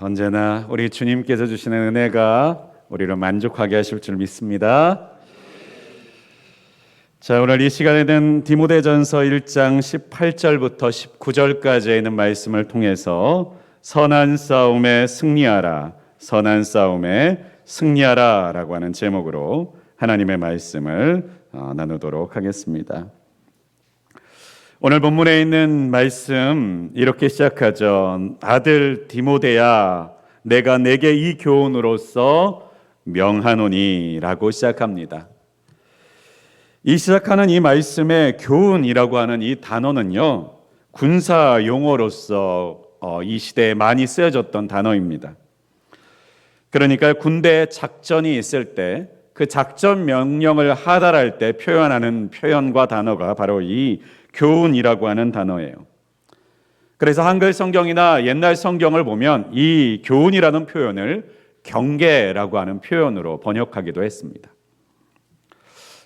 언제나 우리 주님께서 주시는 은혜가 우리를 만족하게 하실 줄 믿습니다. 자, 오늘 이 시간에는 디모데전서 1장 18절부터 19절까지에 있는 말씀을 통해서 선한 싸움에 승리하라, 선한 싸움에 승리하라 라고 하는 제목으로 하나님의 말씀을 나누도록 하겠습니다. 오늘 본문에 있는 말씀 이렇게 시작하죠. 아들 디모데야, 내가 내게 이 교훈으로서 명하노니 라고 시작합니다. 이 시작하는 이 말씀의 교훈이라고 하는 이 단어는요, 군사 용어로서 이 시대에 많이 쓰여졌던 단어입니다. 그러니까 군대 작전이 있을 때 그 작전 명령을 하달할 때 표현하는 표현과 단어가 바로 이 교훈이라고 하는 단어예요. 그래서 한글 성경이나 옛날 성경을 보면 이 교훈이라는 표현을 경계라고 하는 표현으로 번역하기도 했습니다.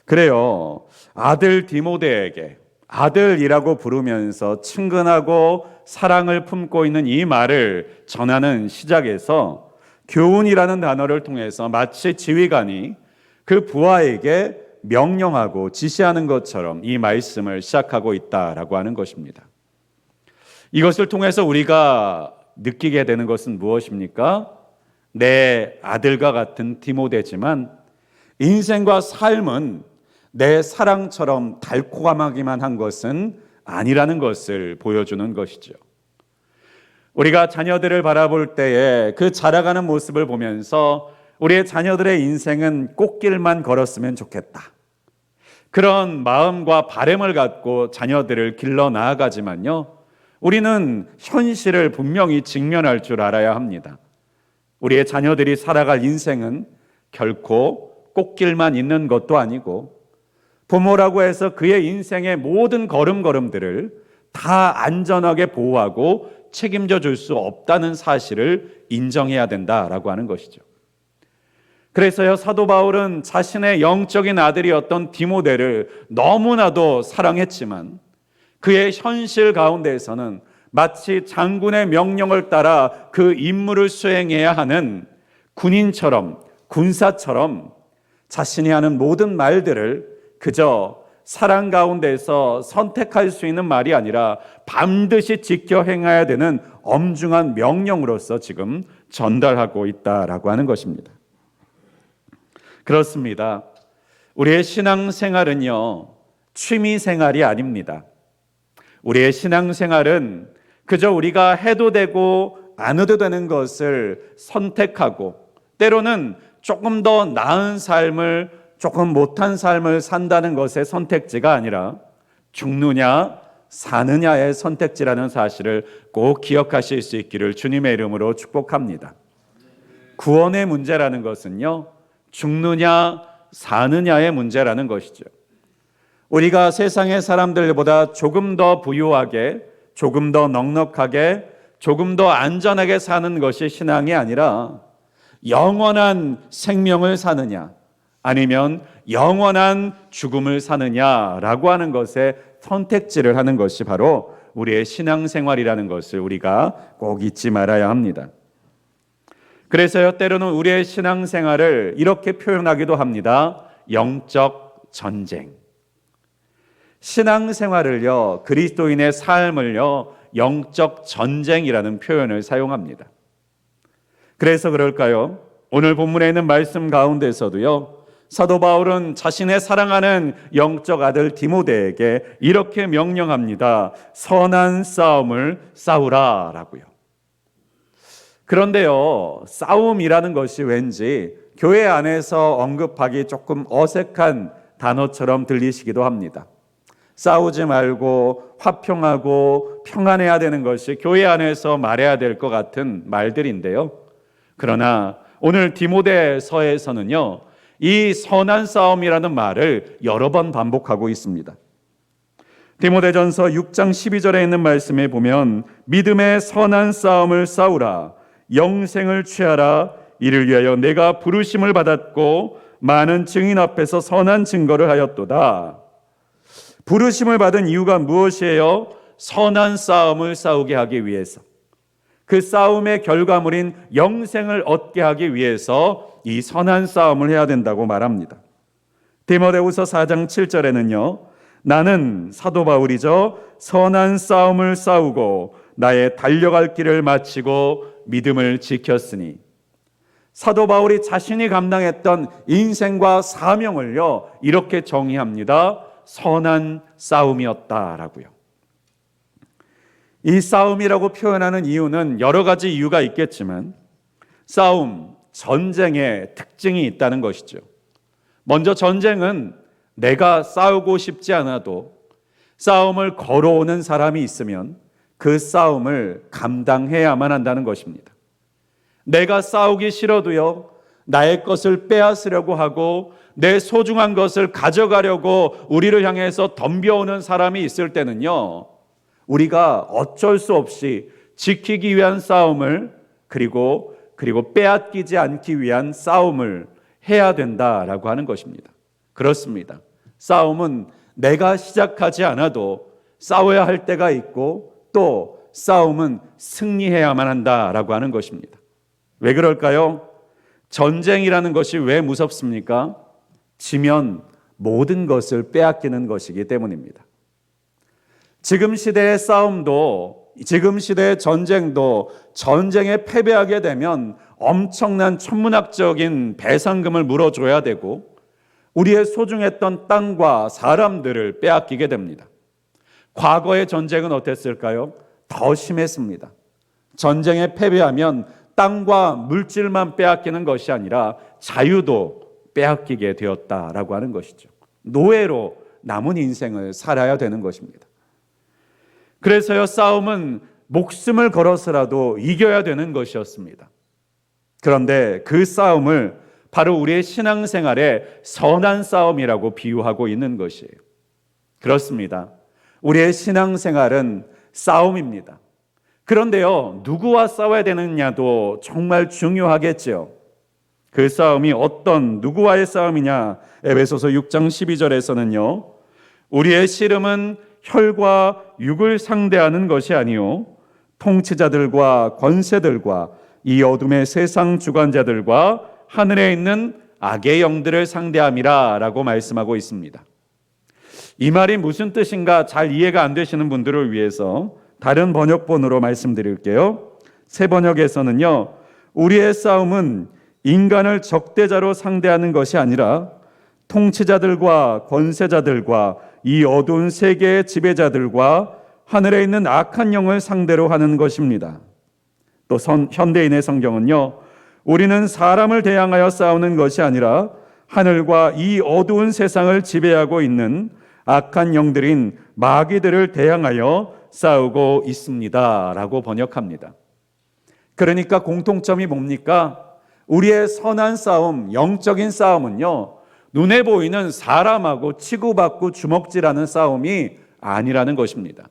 그래요, 아들 디모데에게 아들이라고 부르면서 친근하고 사랑을 품고 있는 이 말을 전하는 시작에서 교훈이라는 단어를 통해서 마치 지휘관이 그 부하에게 명령하고 지시하는 것처럼 이 말씀을 시작하고 있다라고 하는 것입니다. 이것을 통해서 우리가 느끼게 되는 것은 무엇입니까? 내 아들과 같은 디모데지만 인생과 삶은 내 사랑처럼 달콤하기만 한 것은 아니라는 것을 보여주는 것이죠. 우리가 자녀들을 바라볼 때에 그 자라가는 모습을 보면서 우리의 자녀들의 인생은 꽃길만 걸었으면 좋겠다, 그런 마음과 바람을 갖고 자녀들을 길러 나아가지만요, 우리는 현실을 분명히 직면할 줄 알아야 합니다. 우리의 자녀들이 살아갈 인생은 결코 꽃길만 있는 것도 아니고 부모라고 해서 그의 인생의 모든 걸음걸음들을 다 안전하게 보호하고 책임져 줄 수 없다는 사실을 인정해야 된다라고 하는 것이죠. 그래서요, 사도 바울은 자신의 영적인 아들이었던 디모데를 너무나도 사랑했지만 그의 현실 가운데에서는 마치 장군의 명령을 따라 그 임무를 수행해야 하는 군인처럼, 군사처럼 자신이 하는 모든 말들을 그저 사랑 가운데서 선택할 수 있는 말이 아니라 반드시 지켜 행해야 되는 엄중한 명령으로서 지금 전달하고 있다라고 하는 것입니다. 그렇습니다. 우리의 신앙생활은요, 취미생활이 아닙니다. 우리의 신앙생활은 그저 우리가 해도 되고 안 해도 되는 것을 선택하고 때로는 조금 더 나은 삶을, 조금 못한 삶을 산다는 것의 선택지가 아니라 죽느냐 사느냐의 선택지라는 사실을 꼭 기억하실 수 있기를 주님의 이름으로 축복합니다. 구원의 문제라는 것은요, 죽느냐 사느냐의 문제라는 것이죠. 우리가 세상의 사람들보다 조금 더 부유하게, 조금 더 넉넉하게, 조금 더 안전하게 사는 것이 신앙이 아니라 영원한 생명을 사느냐 아니면 영원한 죽음을 사느냐라고 하는 것에 선택지를 하는 것이 바로 우리의 신앙생활이라는 것을 우리가 꼭 잊지 말아야 합니다. 그래서요, 때로는 우리의 신앙생활을 이렇게 표현하기도 합니다. 영적 전쟁. 신앙생활을요, 그리스도인의 삶을요, 영적 전쟁이라는 표현을 사용합니다. 그래서 그럴까요? 오늘 본문에 있는 말씀 가운데서도요, 사도 바울은 자신의 사랑하는 영적 아들 디모데에게 이렇게 명령합니다. 선한 싸움을 싸우라 라고요. 그런데요, 싸움이라는 것이 왠지 교회 안에서 언급하기 조금 어색한 단어처럼 들리시기도 합니다. 싸우지 말고 화평하고 평안해야 되는 것이 교회 안에서 말해야 될 것 같은 말들인데요. 그러나 오늘 디모데서에서는요, 이 선한 싸움이라는 말을 여러 번 반복하고 있습니다. 디모데전서 6장 12절에 있는 말씀에 보면 믿음의 선한 싸움을 싸우라, 영생을 취하라, 이를 위하여 내가 부르심을 받았고 많은 증인 앞에서 선한 증거를 하였도다. 부르심을 받은 이유가 무엇이에요? 선한 싸움을 싸우게 하기 위해서, 그 싸움의 결과물인 영생을 얻게 하기 위해서 이 선한 싸움을 해야 된다고 말합니다. 디모데후서 4장 7절에는요, 나는 사도 바울이죠, 선한 싸움을 싸우고 나의 달려갈 길을 마치고 믿음을 지켰으니, 사도 바울이 자신이 감당했던 인생과 사명을요 이렇게 정의합니다. 선한 싸움이었다라고요. 이 싸움이라고 표현하는 이유는 여러 가지 이유가 있겠지만 싸움, 전쟁의 특징이 있다는 것이죠. 먼저 전쟁은 내가 싸우고 싶지 않아도 싸움을 걸어오는 사람이 있으면 그 싸움을 감당해야만 한다는 것입니다. 내가 싸우기 싫어도요, 나의 것을 빼앗으려고 하고 내 소중한 것을 가져가려고 우리를 향해서 덤벼오는 사람이 있을 때는요, 우리가 어쩔 수 없이 지키기 위한 싸움을 그리고 빼앗기지 않기 위한 싸움을 해야 된다라고 하는 것입니다. 그렇습니다. 싸움은 내가 시작하지 않아도 싸워야 할 때가 있고 또 싸움은 승리해야만 한다라고 하는 것입니다. 왜 그럴까요? 전쟁이라는 것이 왜 무섭습니까? 지면 모든 것을 빼앗기는 것이기 때문입니다. 지금 시대의 싸움도, 지금 시대의 전쟁도 전쟁에 패배하게 되면 엄청난 천문학적인 배상금을 물어줘야 되고 우리의 소중했던 땅과 사람들을 빼앗기게 됩니다. 과거의 전쟁은 어땠을까요? 더 심했습니다. 전쟁에 패배하면 땅과 물질만 빼앗기는 것이 아니라 자유도 빼앗기게 되었다라고 하는 것이죠. 노예로 남은 인생을 살아야 되는 것입니다. 그래서요, 싸움은 목숨을 걸어서라도 이겨야 되는 것이었습니다. 그런데 그 싸움을 바로 우리의 신앙생활의 선한 싸움이라고 비유하고 있는 것이에요. 그렇습니다. 우리의 신앙생활은 싸움입니다. 그런데요, 누구와 싸워야 되느냐도 정말 중요하겠죠. 그 싸움이 어떤 누구와의 싸움이냐? 에베소서 6장 12절에서는요, 우리의 씨름은 혈과 육을 상대하는 것이 아니요 통치자들과 권세들과 이 어둠의 세상 주관자들과 하늘에 있는 악의 영들을 상대함이라 라고 말씀하고 있습니다. 이 말이 무슨 뜻인가 잘 이해가 안 되시는 분들을 위해서 다른 번역본으로 말씀드릴게요. 새 번역에서는요, 우리의 싸움은 인간을 적대자로 상대하는 것이 아니라 통치자들과 권세자들과 이 어두운 세계의 지배자들과 하늘에 있는 악한 영을 상대로 하는 것입니다. 또 현대인의 성경은요, 우리는 사람을 대항하여 싸우는 것이 아니라 하늘과 이 어두운 세상을 지배하고 있는 악한 영들인 마귀들을 대항하여 싸우고 있습니다 라고 번역합니다. 그러니까 공통점이 뭡니까? 우리의 선한 싸움, 영적인 싸움은요, 눈에 보이는 사람하고 치고받고 주먹질하는 싸움이 아니라는 것입니다.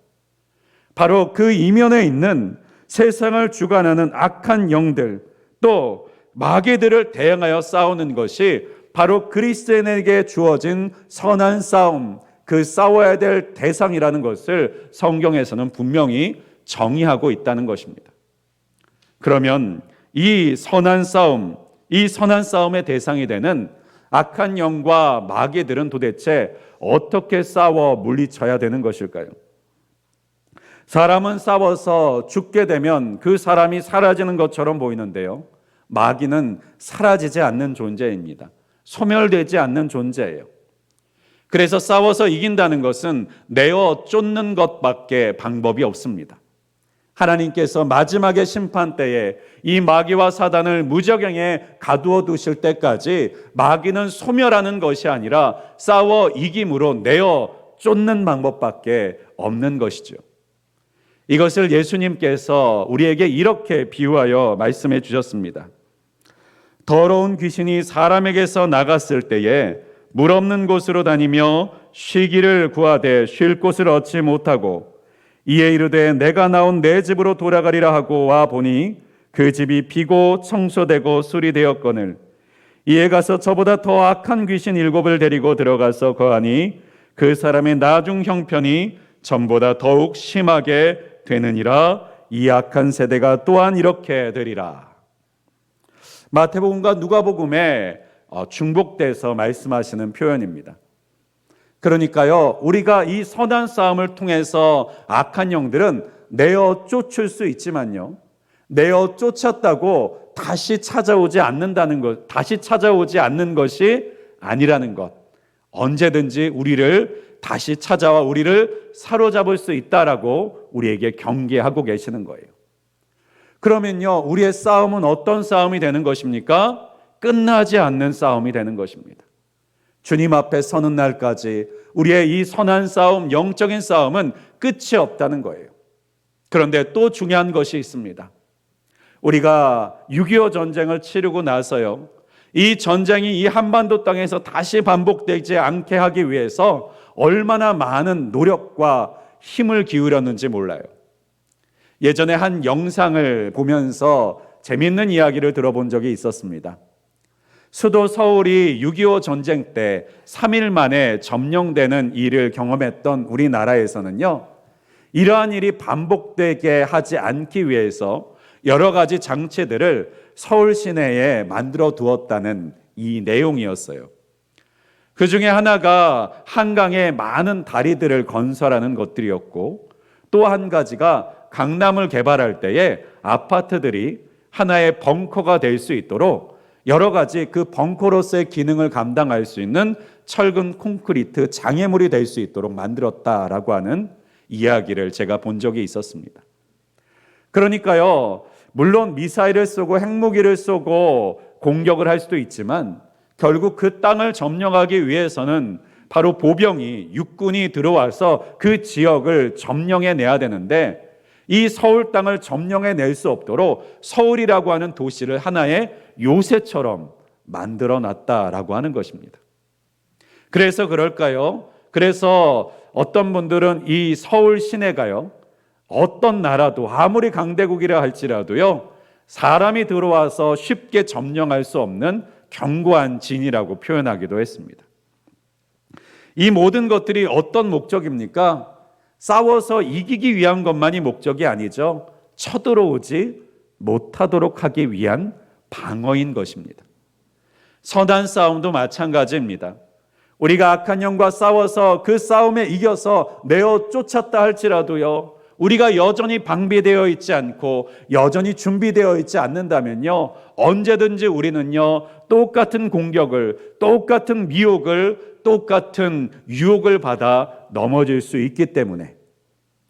바로 그 이면에 있는 세상을 주관하는 악한 영들, 또 마귀들을 대항하여 싸우는 것이 바로 그리스도인에게 주어진 선한 싸움, 그 싸워야 될 대상이라는 것을 성경에서는 분명히 정의하고 있다는 것입니다. 그러면 이 선한 싸움, 이 선한 싸움의 대상이 되는 악한 영과 마귀들은 도대체 어떻게 싸워 물리쳐야 되는 것일까요? 사람은 싸워서 죽게 되면 그 사람이 사라지는 것처럼 보이는데요, 마귀는 사라지지 않는 존재입니다. 소멸되지 않는 존재예요. 그래서 싸워서 이긴다는 것은 내어 쫓는 것밖에 방법이 없습니다. 하나님께서 마지막의 심판 때에 이 마귀와 사단을 무저갱에 가두어 두실 때까지 마귀는 소멸하는 것이 아니라 싸워 이김으로 내어 쫓는 방법밖에 없는 것이죠. 이것을 예수님께서 우리에게 이렇게 비유하여 말씀해 주셨습니다. 더러운 귀신이 사람에게서 나갔을 때에 물 없는 곳으로 다니며 쉬기를 구하되 쉴 곳을 얻지 못하고 이에 이르되 내가 나온 내 집으로 돌아가리라 하고 와 보니 그 집이 비고 청소되고 수리되었거늘 이에 가서 저보다 더 악한 귀신 7을 데리고 들어가서 거하니 그 사람의 나중 형편이 전보다 더욱 심하게 되느니라. 이 악한 세대가 또한 이렇게 되리라. 마태복음과 누가복음에 중복돼서 말씀하시는 표현입니다. 그러니까요, 우리가 이 선한 싸움을 통해서 악한 영들은 내어 쫓을 수 있지만요, 내어 쫓았다고 다시 찾아오지 않는다는 것, 다시 찾아오지 않는 것이 아니라는 것, 언제든지 우리를 다시 찾아와 우리를 사로잡을 수 있다라고 우리에게 경계하고 계시는 거예요. 그러면요, 우리의 싸움은 어떤 싸움이 되는 것입니까? 끝나지 않는 싸움이 되는 것입니다. 주님 앞에 서는 날까지 우리의 이 선한 싸움, 영적인 싸움은 끝이 없다는 거예요. 그런데 또 중요한 것이 있습니다. 우리가 6.25 전쟁을 치르고 나서요, 이 전쟁이 이 한반도 땅에서 다시 반복되지 않게 하기 위해서 얼마나 많은 노력과 힘을 기울였는지 몰라요. 예전에 한 영상을 보면서 재밌는 이야기를 들어본 적이 있었습니다. 수도 서울이 6.25 전쟁 때 3일 만에 점령되는 일을 경험했던 우리나라에서는요, 이러한 일이 반복되게 하지 않기 위해서 여러 가지 장치들을 서울 시내에 만들어 두었다는 이 내용이었어요. 그 중에 하나가 한강에 많은 다리들을 건설하는 것들이었고, 또 한 가지가 강남을 개발할 때에 아파트들이 하나의 벙커가 될 수 있도록 여러 가지 그 벙커로서의 기능을 감당할 수 있는 철근 콘크리트 장애물이 될 수 있도록 만들었다라고 하는 이야기를 제가 본 적이 있었습니다. 그러니까요, 물론 미사일을 쏘고 핵무기를 쏘고 공격을 할 수도 있지만 결국 그 땅을 점령하기 위해서는 바로 보병이, 육군이 들어와서 그 지역을 점령해내야 되는데, 이 서울 땅을 점령해낼 수 없도록 서울이라고 하는 도시를 하나의 요새처럼 만들어놨다라고 하는 것입니다. 그래서 그럴까요? 그래서 어떤 분들은 이 서울 시내가요, 어떤 나라도 아무리 강대국이라 할지라도요, 사람이 들어와서 쉽게 점령할 수 없는 견고한 진이라고 표현하기도 했습니다. 이 모든 것들이 어떤 목적입니까? 싸워서 이기기 위한 것만이 목적이 아니죠. 쳐들어오지 못하도록 하기 위한 방어인 것입니다. 선한 싸움도 마찬가지입니다. 우리가 악한 영과 싸워서 그 싸움에 이겨서 내어 쫓았다 할지라도요, 우리가 여전히 방비되어 있지 않고 여전히 준비되어 있지 않는다면요, 언제든지 우리는요, 똑같은 공격을, 똑같은 미혹을, 똑같은 유혹을 받아 넘어질 수 있기 때문에,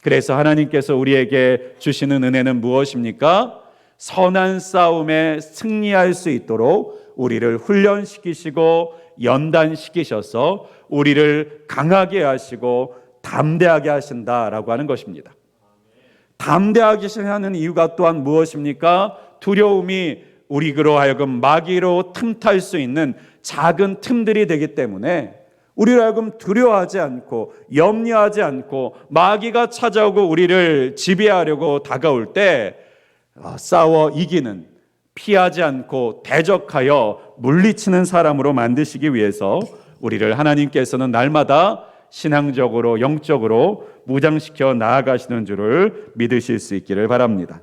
그래서 하나님께서 우리에게 주시는 은혜는 무엇입니까? 선한 싸움에 승리할 수 있도록 우리를 훈련시키시고 연단시키셔서 우리를 강하게 하시고 담대하게 하신다라고 하는 것입니다. 담대하게 하는 이유가 또한 무엇입니까? 두려움이 우리로 하여금 마귀로 틈탈 수 있는 작은 틈들이 되기 때문에 우리로 하여금 두려워하지 않고 염려하지 않고 마귀가 찾아오고 우리를 지배하려고 다가올 때 싸워 이기는, 피하지 않고 대적하여 물리치는 사람으로 만드시기 위해서 우리를 하나님께서는 날마다 신앙적으로 영적으로 무장시켜 나아가시는 줄을 믿으실 수 있기를 바랍니다.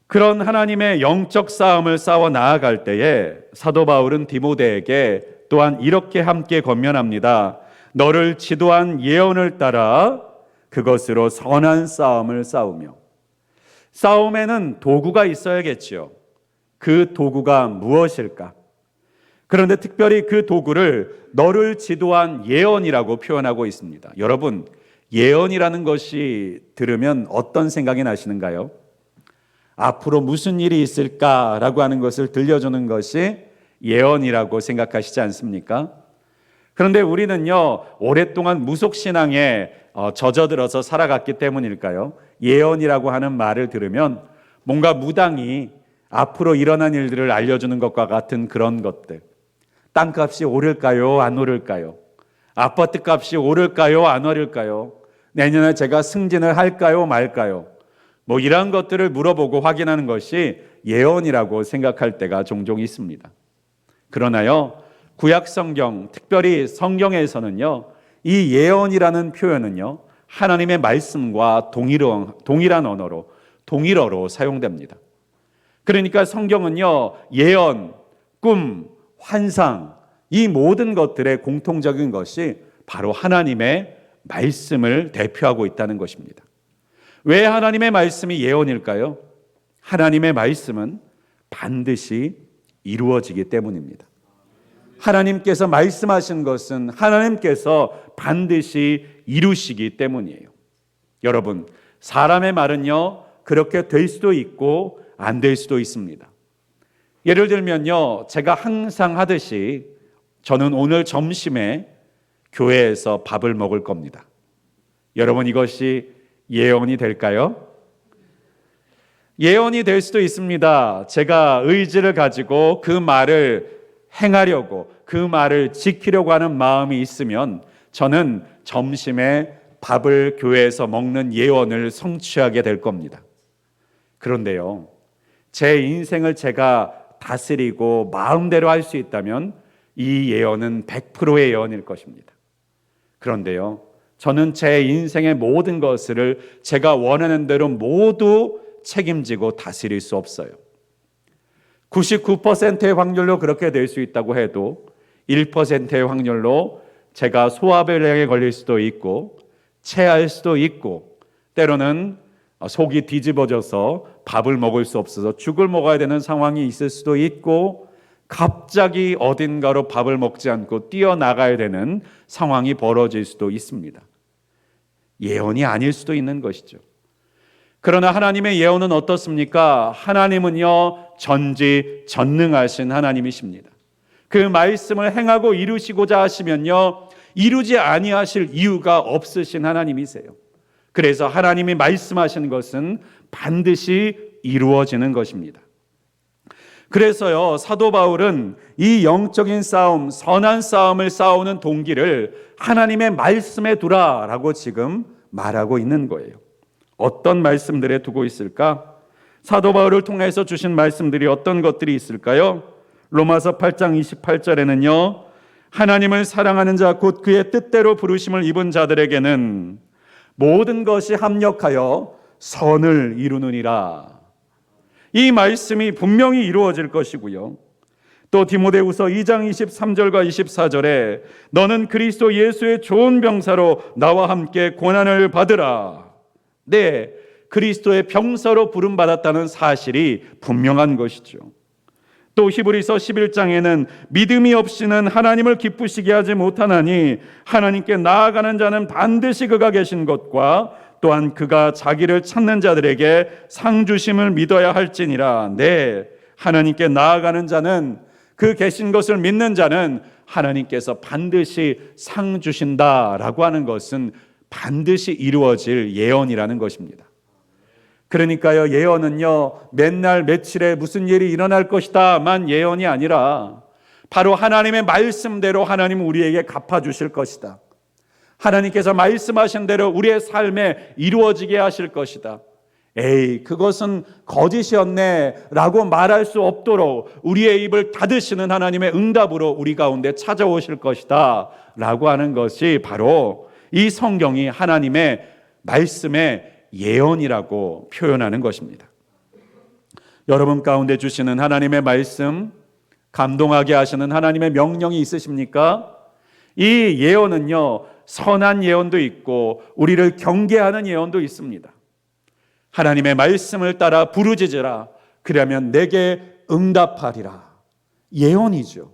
그런 하나님의 영적 싸움을 싸워 나아갈 때에 사도 바울은 디모데에게 또한 이렇게 함께 권면합니다. 너를 지도한 예언을 따라 그것으로 선한 싸움을 싸우며. 싸움에는 도구가 있어야겠지요. 그 도구가 무엇일까? 그런데 특별히 그 도구를 너를 지도한 예언이라고 표현하고 있습니다. 여러분, 예언이라는 것이 들으면 어떤 생각이 나시는가요? 앞으로 무슨 일이 있을까라고 하는 것을 들려주는 것이 예언이라고 생각하시지 않습니까? 그런데 우리는요, 오랫동안 무속신앙에 젖어들어서 살아갔기 때문일까요? 예언이라고 하는 말을 들으면 뭔가 무당이 앞으로 일어난 일들을 알려주는 것과 같은 그런 것들, 땅값이 오를까요? 안 오를까요? 아파트 값이 오를까요? 안 오를까요? 내년에 제가 승진을 할까요? 말까요? 이런 것들을 물어보고 확인하는 것이 예언이라고 생각할 때가 종종 있습니다. 그러나요, 구약 성경, 특별히 성경에서는요, 이 예언이라는 표현은요, 하나님의 말씀과 동일한 언어로, 동일어로 사용됩니다. 그러니까 성경은요, 예언, 꿈, 환상, 이 모든 것들의 공통적인 것이 바로 하나님의 말씀을 대표하고 있다는 것입니다. 왜 하나님의 말씀이 예언일까요? 하나님의 말씀은 반드시 이루어지기 때문입니다. 하나님께서 말씀하신 것은 하나님께서 반드시 이루시기 때문이에요. 여러분, 사람의 말은요, 그렇게 될 수도 있고 안 될 수도 있습니다. 예를 들면요, 제가 항상 하듯이 저는 오늘 점심에 교회에서 밥을 먹을 겁니다. 여러분, 이것이 예언이 될까요? 예언이 될 수도 있습니다. 제가 의지를 가지고 그 말을 행하려고, 그 말을 지키려고 하는 마음이 있으면 저는 점심에 밥을 교회에서 먹는 예언을 성취하게 될 겁니다. 그런데요, 제 인생을 제가 다스리고 마음대로 할 수 있다면 이 예언은 100%의 예언일 것입니다. 그런데요, 저는 제 인생의 모든 것을 제가 원하는 대로 모두 책임지고 다스릴 수 없어요. 99%의 확률로 그렇게 될 수 있다고 해도 1%의 확률로 제가 소화불량에 걸릴 수도 있고 체할 수도 있고 때로는 속이 뒤집어져서 밥을 먹을 수 없어서 죽을 먹어야 되는 상황이 있을 수도 있고 갑자기 어딘가로 밥을 먹지 않고 뛰어나가야 되는 상황이 벌어질 수도 있습니다. 예언이 아닐 수도 있는 것이죠. 그러나 하나님의 예언은 어떻습니까? 하나님은요, 전지전능하신 하나님이십니다. 그 말씀을 행하고 이루시고자 하시면요, 이루지 아니하실 이유가 없으신 하나님이세요. 그래서 하나님이 말씀하신 것은 반드시 이루어지는 것입니다. 그래서요, 사도 바울은 이 영적인 싸움, 선한 싸움을 싸우는 동기를 하나님의 말씀에 두라라고 지금 말하고 있는 거예요. 어떤 말씀들에 두고 있을까? 사도 바울을 통해서 주신 말씀들이 어떤 것들이 있을까요? 로마서 8장 28절에는요, 하나님을 사랑하는 자 곧 그의 뜻대로 부르심을 입은 자들에게는 모든 것이 합력하여 선을 이루느니라. 이 말씀이 분명히 이루어질 것이고요. 또 디모데후서 2장 23절과 24절에 너는 그리스도 예수의 좋은 병사로 나와 함께 고난을 받으라. 네, 그리스도의 병사로 부름받았다는 사실이 분명한 것이죠. 또 히브리서 11장에는 믿음이 없이는 하나님을 기쁘시게 하지 못하나니 하나님께 나아가는 자는 반드시 그가 계신 것과 또한 그가 자기를 찾는 자들에게 상 주심을 믿어야 할지니라. 네, 하나님께 나아가는 자는, 그 계신 것을 믿는 자는 하나님께서 반드시 상 주신다라고 하는 것은 반드시 이루어질 예언이라는 것입니다. 그러니까요, 예언은요, 맨날 며칠에 무슨 일이 일어날 것이다만 예언이 아니라 바로 하나님의 말씀대로 하나님은 우리에게 갚아주실 것이다. 하나님께서 말씀하신 대로 우리의 삶에 이루어지게 하실 것이다. 에이, 그것은 거짓이었네 라고 말할 수 없도록 우리의 입을 닫으시는 하나님의 응답으로 우리 가운데 찾아오실 것이다 라고 하는 것이 바로 이 성경이 하나님의 말씀의 예언이라고 표현하는 것입니다. 여러분 가운데 주시는 하나님의 말씀, 감동하게 하시는 하나님의 명령이 있으십니까? 이 예언은요, 선한 예언도 있고 우리를 경계하는 예언도 있습니다. 하나님의 말씀을 따라 부르짖으라. 그러면 내게 응답하리라. 예언이죠.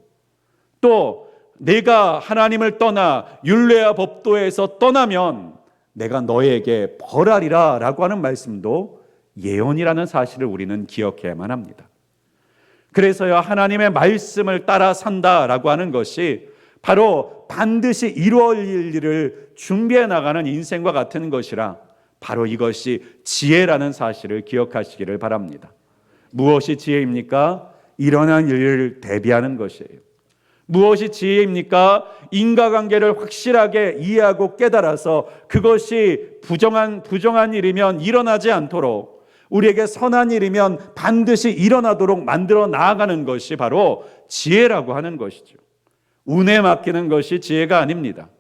또 내가 하나님을 떠나 율례와 법도에서 떠나면 내가 너에게 벌하리라 라고 하는 말씀도 예언이라는 사실을 우리는 기억해야만 합니다. 그래서요, 하나님의 말씀을 따라 산다라고 하는 것이 바로 반드시 이루어질 일을 준비해 나가는 인생과 같은 것이라 바로 이것이 지혜라는 사실을 기억하시기를 바랍니다. 무엇이 지혜입니까? 일어난 일을 대비하는 것이에요. 무엇이 지혜입니까? 인과관계를 확실하게 이해하고 깨달아서 그것이 부정한 일이면 일어나지 않도록, 우리에게 선한 일이면 반드시 일어나도록 만들어 나아가는 것이 바로 지혜라고 하는 것이죠. 운에 맡기는 것이 지혜가 아닙니다.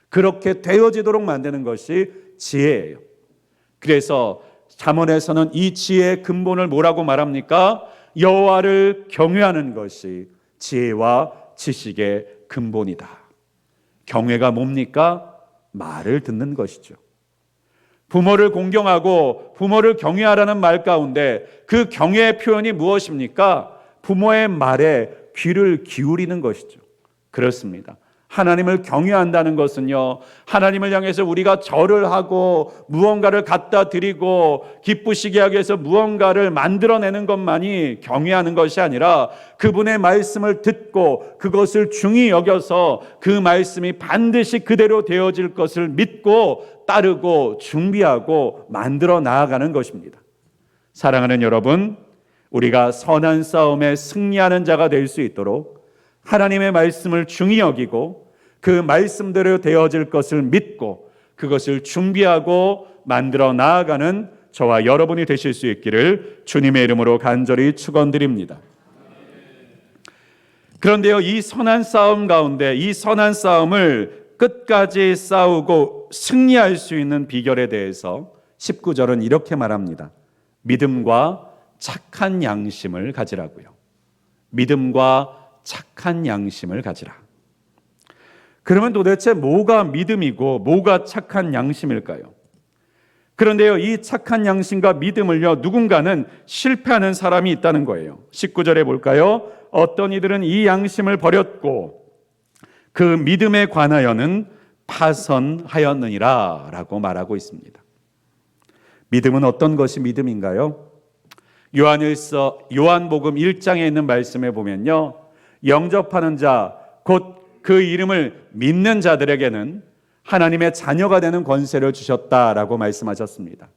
그렇게 되어지도록 만드는 것이 지혜예요. 그래서 잠언에서는 이 지혜의 근본을 뭐라고 말합니까? 여호와를 경외하는 것이 지혜와 지식의 근본이다. 경외가 뭡니까? 말을 듣는 것이죠. 부모를 공경하고 부모를 경외하라는 말 가운데 그 경외의 표현이 무엇입니까? 부모의 말에 귀를 기울이는 것이죠. 그렇습니다. 하나님을 경외한다는 것은요, 하나님을 향해서 우리가 절을 하고 무언가를 갖다 드리고 기쁘시게 하기 위해서 무언가를 만들어내는 것만이 경외하는 것이 아니라 그분의 말씀을 듣고 그것을 중히 여겨서 그 말씀이 반드시 그대로 되어질 것을 믿고 따르고 준비하고 만들어 나아가는 것입니다. 사랑하는 여러분, 우리가 선한 싸움에 승리하는 자가 될 수 있도록 하나님의 말씀을 중히 여기고 그 말씀대로 되어질 것을 믿고 그것을 준비하고 만들어 나아가는 저와 여러분이 되실 수 있기를 주님의 이름으로 간절히 축원드립니다. 그런데요, 이 선한 싸움 가운데 이 선한 싸움을 끝까지 싸우고 승리할 수 있는 비결에 대해서 19절은 이렇게 말합니다. 믿음과 착한 양심을 가지라고요. 믿음과 착한 양심을 가지라. 그러면 도대체 뭐가 믿음이고 뭐가 착한 양심일까요? 그런데요, 이 착한 양심과 믿음을요, 누군가는 실패하는 사람이 있다는 거예요. 19절에 볼까요? 어떤 이들은 이 양심을 버렸고 그 믿음에 관하여는 파선하였느니라 라고 말하고 있습니다. 믿음은 어떤 것이 믿음인가요? 요한복음 1장에 있는 말씀에 보면요, 영접하는 자, 곧 그 이름을 믿는 자들에게는 하나님의 자녀가 되는 권세를 주셨다라고 말씀하셨습니다.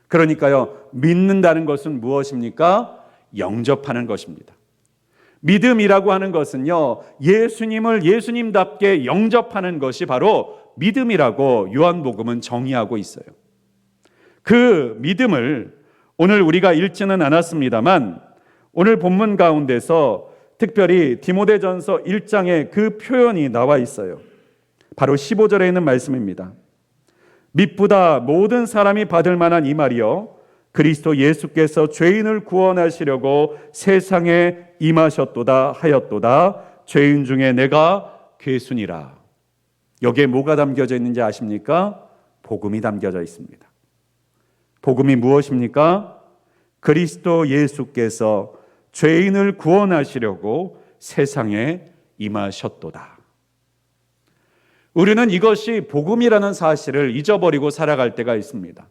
그러니까요, 믿는다는 것은 무엇입니까? 영접하는 것입니다. 믿음이라고 하는 것은요, 예수님을 예수님답게 영접하는 것이 바로 믿음이라고 요한복음은 정의하고 있어요. 그 믿음을 오늘 우리가 읽지는 않았습니다만 오늘 본문 가운데서 특별히 디모데전서 1장에 그 표현이 나와 있어요. 바로 15절에 있는 말씀입니다. 믿보다 모든 사람이 받을 만한 이 말이요, 그리스도 예수께서 죄인을 구원하시려고 세상에 임하셨도다 하였도다. 죄인 중에 내가 괴순이라. 여기에 뭐가 담겨져 있는지 아십니까? 복음이 담겨져 있습니다. 복음이 무엇입니까? 그리스도 예수께서 죄인을 구원하시려고 세상에 임하셨도다. 우리는 이것이 복음이라는 사실을 잊어버리고 살아갈 때가 있습니다.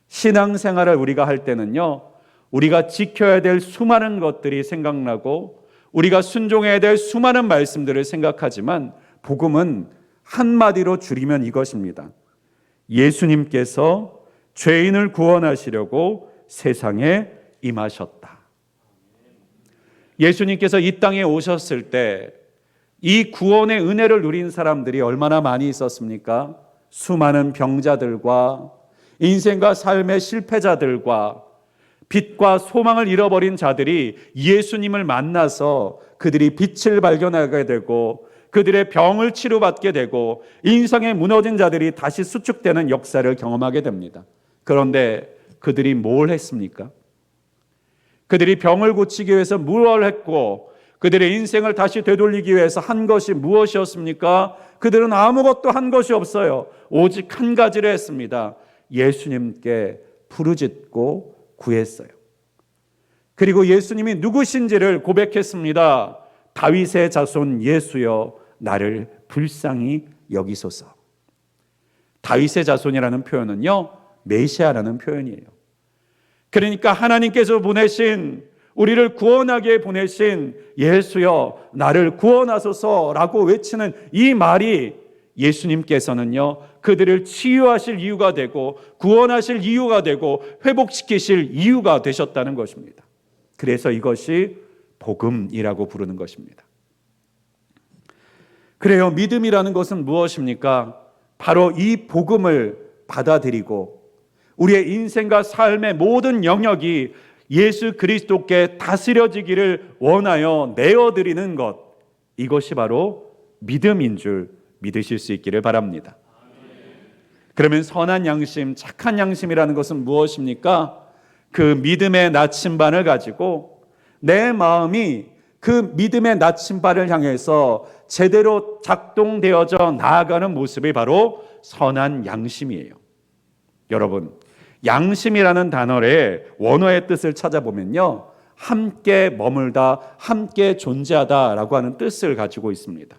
신앙생활을 우리가 할 때는요, 우리가 지켜야 될 수많은 것들이 생각나고 우리가 순종해야 될 수많은 말씀들을 생각하지만 복음은 한마디로 줄이면 이것입니다. 예수님께서 죄인을 구원하시려고 세상에 임하셨다. 예수님께서 이 땅에 오셨을 때 이 구원의 은혜를 누린 사람들이 얼마나 많이 있었습니까? 수많은 병자들과 인생과 삶의 실패자들과 빛과 소망을 잃어버린 자들이 예수님을 만나서 그들이 빛을 발견하게 되고 그들의 병을 치료받게 되고 인생에 무너진 자들이 다시 수축되는 역사를 경험하게 됩니다. 그런데 그들이 뭘 했습니까? 그들이 병을 고치기 위해서 무엇을 했고 그들의 인생을 다시 되돌리기 위해서 한 것이 무엇이었습니까? 그들은 아무것도 한 것이 없어요. 오직 한 가지를 했습니다. 예수님께 부르짖고 구했어요. 그리고 예수님이 누구신지를 고백했습니다. 다윗의 자손 예수여, 나를 불쌍히 여기소서. 다윗의 자손이라는 표현은요, 메시아라는 표현이에요. 그러니까 하나님께서 보내신, 우리를 구원하기에 보내신 예수여, 나를 구원하소서라고 외치는 이 말이 예수님께서는요, 그들을 치유하실 이유가 되고 구원하실 이유가 되고 회복시키실 이유가 되셨다는 것입니다. 그래서 이것이 복음이라고 부르는 것입니다. 그래요. 믿음이라는 것은 무엇입니까? 바로 이 복음을 받아들이고 우리의 인생과 삶의 모든 영역이 예수 그리스도께 다스려지기를 원하여 내어드리는 것, 이것이 바로 믿음인 줄 믿으실 수 있기를 바랍니다. 그러면 선한 양심, 착한 양심이라는 것은 무엇입니까? 그 믿음의 나침반을 가지고 내 마음이 그 믿음의 나침반을 향해서 제대로 작동되어져 나아가는 모습이 바로 선한 양심이에요. 여러분, 양심이라는 단어의 원어의 뜻을 찾아보면요, 함께 머물다, 함께 존재하다라고 하는 뜻을 가지고 있습니다.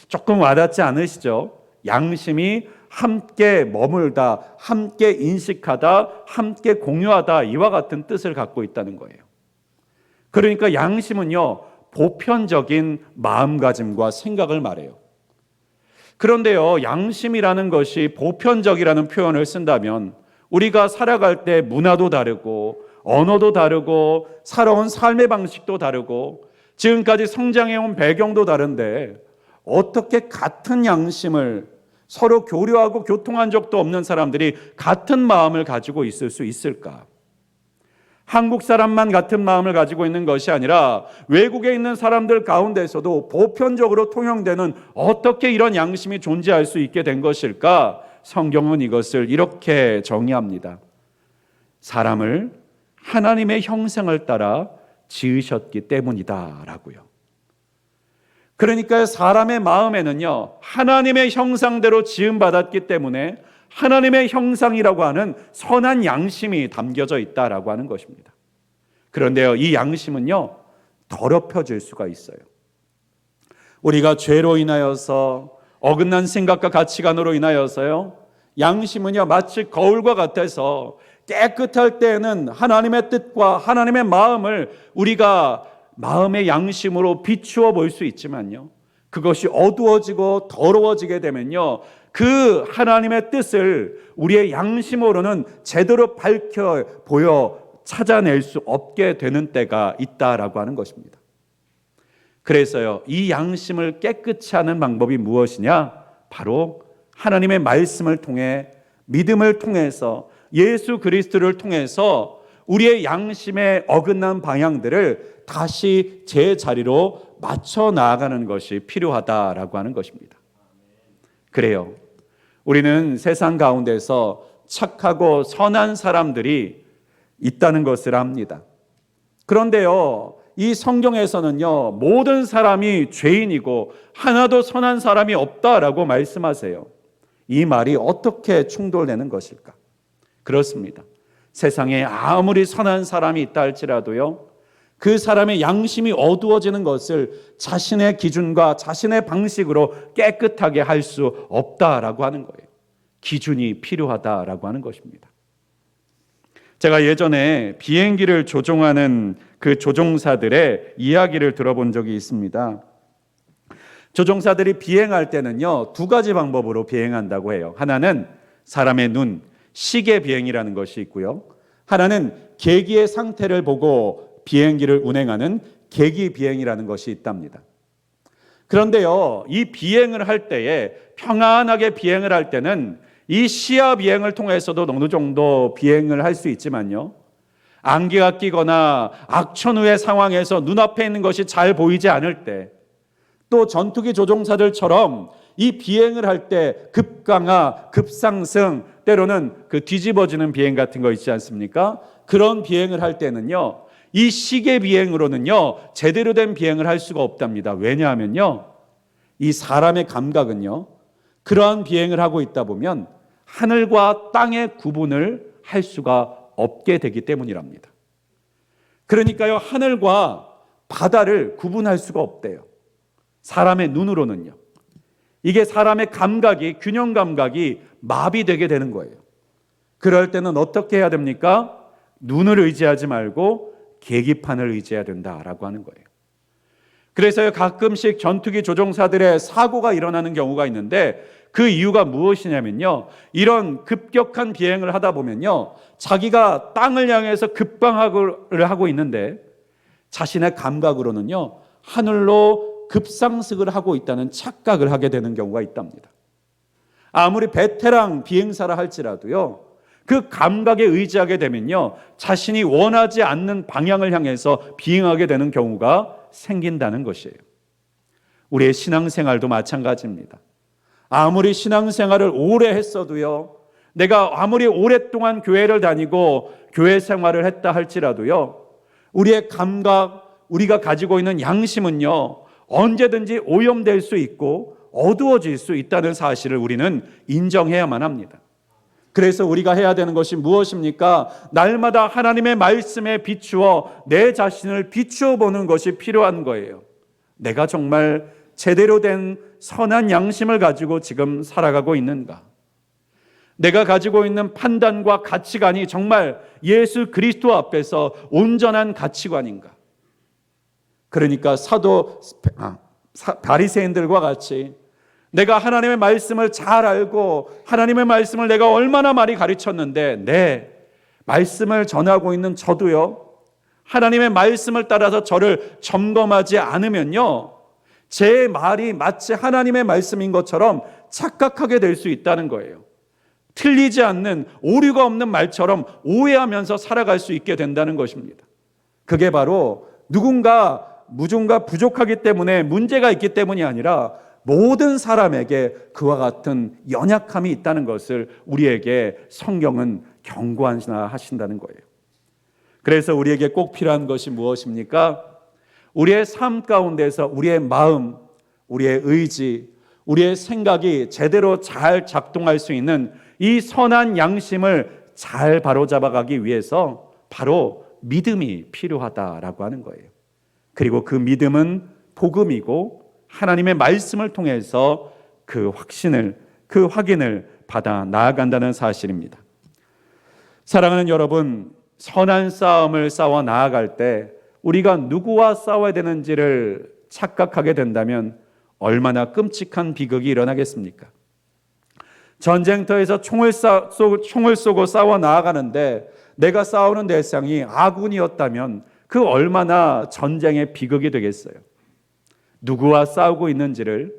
조금 와닿지 않으시죠? 양심이 함께 머물다, 함께 인식하다, 함께 공유하다, 이와 같은 뜻을 갖고 있다는 거예요. 그러니까 양심은요, 보편적인 마음가짐과 생각을 말해요. 그런데요, 양심이라는 것이 보편적이라는 표현을 쓴다면 우리가 살아갈 때 문화도 다르고 언어도 다르고 살아온 삶의 방식도 다르고 지금까지 성장해온 배경도 다른데 어떻게 같은 양심을 서로 교류하고 교통한 적도 없는 사람들이 같은 마음을 가지고 있을 수 있을까? 한국 사람만 같은 마음을 가지고 있는 것이 아니라 외국에 있는 사람들 가운데서도 보편적으로 통용되는 어떻게 이런 양심이 존재할 수 있게 된 것일까? 성경은 이것을 이렇게 정의합니다. 사람을 하나님의 형상을 따라 지으셨기 때문이다 라고요. 그러니까 사람의 마음에는요, 하나님의 형상대로 지음받았기 때문에 하나님의 형상이라고 하는 선한 양심이 담겨져 있다라고 하는 것입니다. 그런데요, 이 양심은요, 더럽혀질 수가 있어요. 우리가 죄로 인하여서 어긋난 생각과 가치관으로 인하여서요, 양심은요, 마치 거울과 같아서 깨끗할 때에는 하나님의 뜻과 하나님의 마음을 우리가 마음의 양심으로 비추어 볼 수 있지만요, 그것이 어두워지고 더러워지게 되면요, 그 하나님의 뜻을 우리의 양심으로는 제대로 밝혀 보여 찾아낼 수 없게 되는 때가 있다라고 하는 것입니다. 그래서요, 이 양심을 깨끗이 하는 방법이 무엇이냐? 바로 하나님의 말씀을 통해, 믿음을 통해서, 예수 그리스도를 통해서 우리의 양심의 어긋난 방향들을 다시 제자리로 맞춰 나아가는 것이 필요하다라고 하는 것입니다. 그래요, 우리는 세상 가운데서 착하고 선한 사람들이 있다는 것을 압니다. 그런데요, 이 성경에서는요, 모든 사람이 죄인이고 하나도 선한 사람이 없다라고 말씀하세요. 이 말이 어떻게 충돌되는 것일까? 그렇습니다. 세상에 아무리 선한 사람이 있다 할지라도요, 그 사람의 양심이 어두워지는 것을 자신의 기준과 자신의 방식으로 깨끗하게 할 수 없다라고 하는 거예요. 기준이 필요하다라고 하는 것입니다. 제가 예전에 비행기를 조종하는 그 조종사들의 이야기를 들어본 적이 있습니다. 조종사들이 비행할 때는요, 두 가지 방법으로 비행한다고 해요. 하나는 사람의 눈, 시계 비행이라는 것이 있고요. 하나는 계기의 상태를 보고 비행기를 운행하는 계기 비행이라는 것이 있답니다. 그런데요, 이 비행을 할 때에, 평안하게 비행을 할 때는 이 시야 비행을 통해서도 어느 정도 비행을 할 수 있지만요, 안개가 끼거나 악천후의 상황에서 눈앞에 있는 것이 잘 보이지 않을 때, 또 전투기 조종사들처럼 이 비행을 할 때 급강하, 급상승, 때로는 그 뒤집어지는 비행 같은 거 있지 않습니까? 그런 비행을 할 때는요, 이 시계 비행으로는요, 제대로 된 비행을 할 수가 없답니다. 왜냐하면요, 이 사람의 감각은요, 그러한 비행을 하고 있다 보면 하늘과 땅의 구분을 할 수가 없게 되기 때문이랍니다. 그러니까요, 하늘과 바다를 구분할 수가 없대요. 사람의 눈으로는요. 이게 사람의 감각이, 균형 감각이 마비되게 되는 거예요. 그럴 때는 어떻게 해야 됩니까? 눈을 의지하지 말고 계기판을 의지해야 된다라고 하는 거예요. 그래서 가끔씩 전투기 조종사들의 사고가 일어나는 경우가 있는데, 그 이유가 무엇이냐면요, 이런 급격한 비행을 하다 보면요, 자기가 땅을 향해서 급방학을 하고 있는데 자신의 감각으로는요, 하늘로 급상승을 하고 있다는 착각을 하게 되는 경우가 있답니다. 아무리 베테랑 비행사라 할지라도요, 그 감각에 의지하게 되면요, 자신이 원하지 않는 방향을 향해서 비행하게 되는 경우가 생긴다는 것이에요. 우리의 신앙생활도 마찬가지입니다. 아무리 신앙생활을 오래 했어도요, 내가 아무리 오랫동안 교회를 다니고 교회 생활을 했다 할지라도요, 우리의 감각, 우리가 가지고 있는 양심은요, 언제든지 오염될 수 있고 어두워질 수 있다는 사실을 우리는 인정해야만 합니다. 그래서 우리가 해야 되는 것이 무엇입니까? 날마다 하나님의 말씀에 비추어 내 자신을 비추어 보는 것이 필요한 거예요. 내가 정말 제대로 된 선한 양심을 가지고 지금 살아가고 있는가? 내가 가지고 있는 판단과 가치관이 정말 예수 그리스도 앞에서 온전한 가치관인가? 그러니까 바리새인들과 같이 내가 하나님의 말씀을 잘 알고 하나님의 말씀을 내가 얼마나 많이 가르쳤는데 내 말씀을 전하고 있는 저도요, 하나님의 말씀을 따라서 저를 점검하지 않으면요, 제 말이 마치 하나님의 말씀인 것처럼 착각하게 될 수 있다는 거예요. 틀리지 않는, 오류가 없는 말처럼 오해하면서 살아갈 수 있게 된다는 것입니다. 그게 바로 누군가 부족하기 때문에, 문제가 있기 때문이 아니라 모든 사람에게 그와 같은 연약함이 있다는 것을 우리에게 성경은 경고하신다는 거예요. 그래서 우리에게 꼭 필요한 것이 무엇입니까? 우리의 삶 가운데서 우리의 마음, 우리의 의지, 우리의 생각이 제대로 잘 작동할 수 있는 이 선한 양심을 잘 바로잡아가기 위해서 바로 믿음이 필요하다라고 하는 거예요. 그리고 그 믿음은 복음이고 하나님의 말씀을 통해서 그 확인을 받아 나아간다는 사실입니다. 사랑하는 여러분, 선한 싸움을 싸워 나아갈 때 우리가 누구와 싸워야 되는지를 착각하게 된다면 얼마나 끔찍한 비극이 일어나겠습니까? 전쟁터에서 총을 쏘고 싸워 나아가는데 내가 싸우는 대상이 아군이었다면 그 얼마나 전쟁의 비극이 되겠어요. 누구와 싸우고 있는지를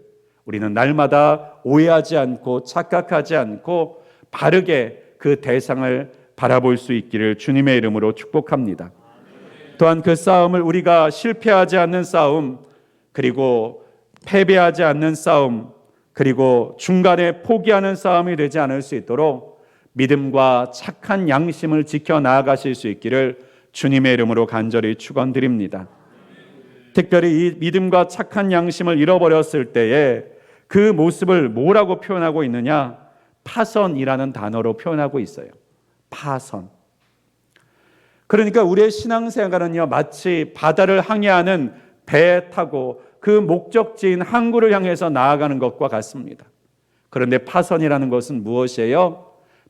우리는 날마다 오해하지 않고 착각하지 않고 바르게 그 대상을 바라볼 수 있기를 주님의 이름으로 축복합니다. 또한 그 싸움을 우리가 실패하지 않는 싸움, 그리고 패배하지 않는 싸움, 그리고 중간에 포기하는 싸움이 되지 않을 수 있도록 믿음과 착한 양심을 지켜 나아가실 수 있기를 주님의 이름으로 간절히 축원드립니다. 특별히 이 믿음과 착한 양심을 잃어버렸을 때에 그 모습을 뭐라고 표현하고 있느냐? 파선이라는 단어로 표현하고 있어요. 파선. 그러니까 우리의 신앙생활은요, 마치 바다를 항해하는 배에 타고 그 목적지인 항구를 향해서 나아가는 것과 같습니다. 그런데 파선이라는 것은 무엇이에요?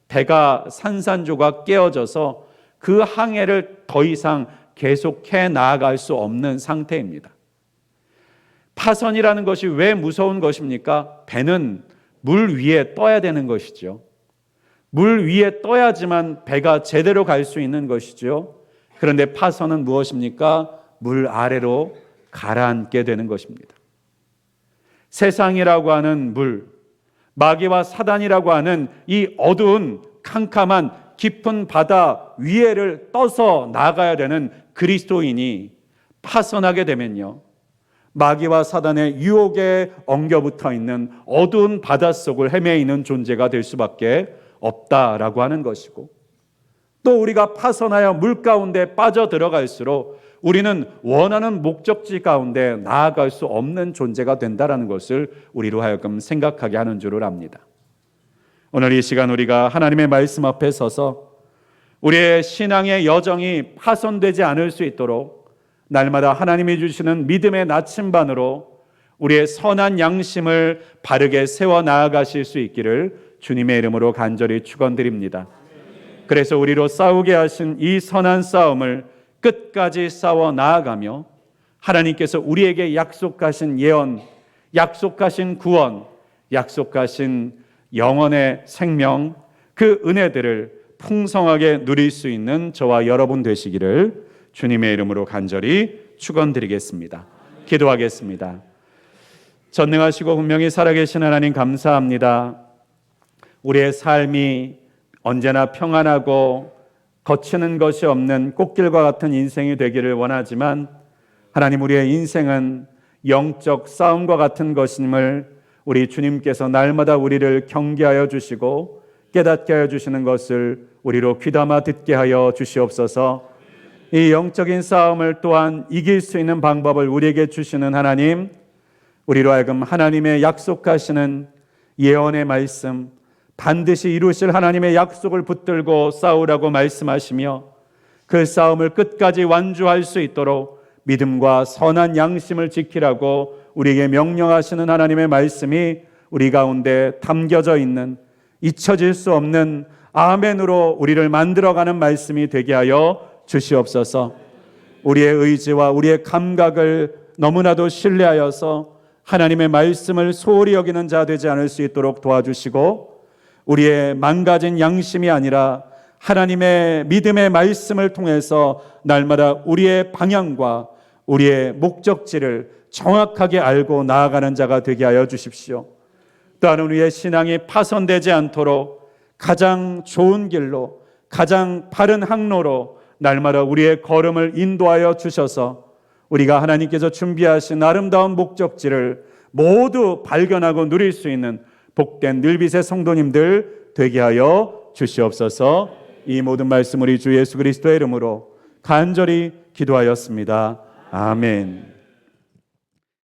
배가 산산조각 깨어져서 그 항해를 더 이상 계속해 나아갈 수 없는 상태입니다. 파선이라는 것이 왜 무서운 것입니까? 배는 물 위에 떠야 되는 것이죠. 물 위에 떠야지만 배가 제대로 갈 수 있는 것이죠. 그런데 파선은 무엇입니까? 물 아래로 가라앉게 되는 것입니다. 세상이라고 하는 물, 마귀와 사단이라고 하는 이 어두운 캄캄한 깊은 바다 위에를 떠서 나가야 되는 그리스도인이 파선하게 되면요, 마귀와 사단의 유혹에 엉겨붙어 있는 어두운 바닷속을 헤매이는 존재가 될 수밖에 없다라고 하는 것이고, 또 우리가 파선하여 물 가운데 빠져 들어갈수록 우리는 원하는 목적지 가운데 나아갈 수 없는 존재가 된다라는 것을 우리로 하여금 생각하게 하는 줄을 압니다. 오늘 이 시간 우리가 하나님의 말씀 앞에 서서 우리의 신앙의 여정이 파손되지 않을 수 있도록 날마다 하나님이 주시는 믿음의 나침반으로 우리의 선한 양심을 바르게 세워 나아가실 수 있기를 주님의 이름으로 간절히 축원드립니다. 그래서 우리로 싸우게 하신 이 선한 싸움을 끝까지 싸워 나아가며 하나님께서 우리에게 약속하신 예언, 약속하신 구원, 약속하신 영원의 생명, 그 은혜들을 풍성하게 누릴 수 있는 저와 여러분 되시기를 주님의 이름으로 간절히 축원드리겠습니다. 기도하겠습니다. 전능하시고 분명히 살아계신 하나님 감사합니다. 우리의 삶이 언제나 평안하고 거치는 것이 없는 꽃길과 같은 인생이 되기를 원하지만 하나님, 우리의 인생은 영적 싸움과 같은 것임을 우리 주님께서 날마다 우리를 경계하여 주시고 깨닫게 하여 주시는 것을 우리로 귀담아 듣게 하여 주시옵소서. 이 영적인 싸움을 또한 이길 수 있는 방법을 우리에게 주시는 하나님, 우리로 하여금 하나님의 약속하시는 예언의 말씀, 반드시 이루실 하나님의 약속을 붙들고 싸우라고 말씀하시며 그 싸움을 끝까지 완주할 수 있도록 믿음과 선한 양심을 지키라고 우리에게 명령하시는 하나님의 말씀이 우리 가운데 담겨져 있는, 잊혀질 수 없는 아멘으로 우리를 만들어가는 말씀이 되게 하여 주시옵소서. 우리의 의지와 우리의 감각을 너무나도 신뢰하여서 하나님의 말씀을 소홀히 여기는 자 되지 않을 수 있도록 도와주시고, 우리의 망가진 양심이 아니라 하나님의 믿음의 말씀을 통해서 날마다 우리의 방향과 우리의 목적지를 정확하게 알고 나아가는 자가 되게 하여 주십시오. 또한 우리의 신앙이 파손되지 않도록 가장 좋은 길로, 가장 바른 항로로 날마다 우리의 걸음을 인도하여 주셔서 우리가 하나님께서 준비하신 아름다운 목적지를 모두 발견하고 누릴 수 있는 복된 늘빛의 성도님들 되게 하여 주시옵소서. 이 모든 말씀 우리 주 예수 그리스도의 이름으로 간절히 기도하였습니다. 아멘.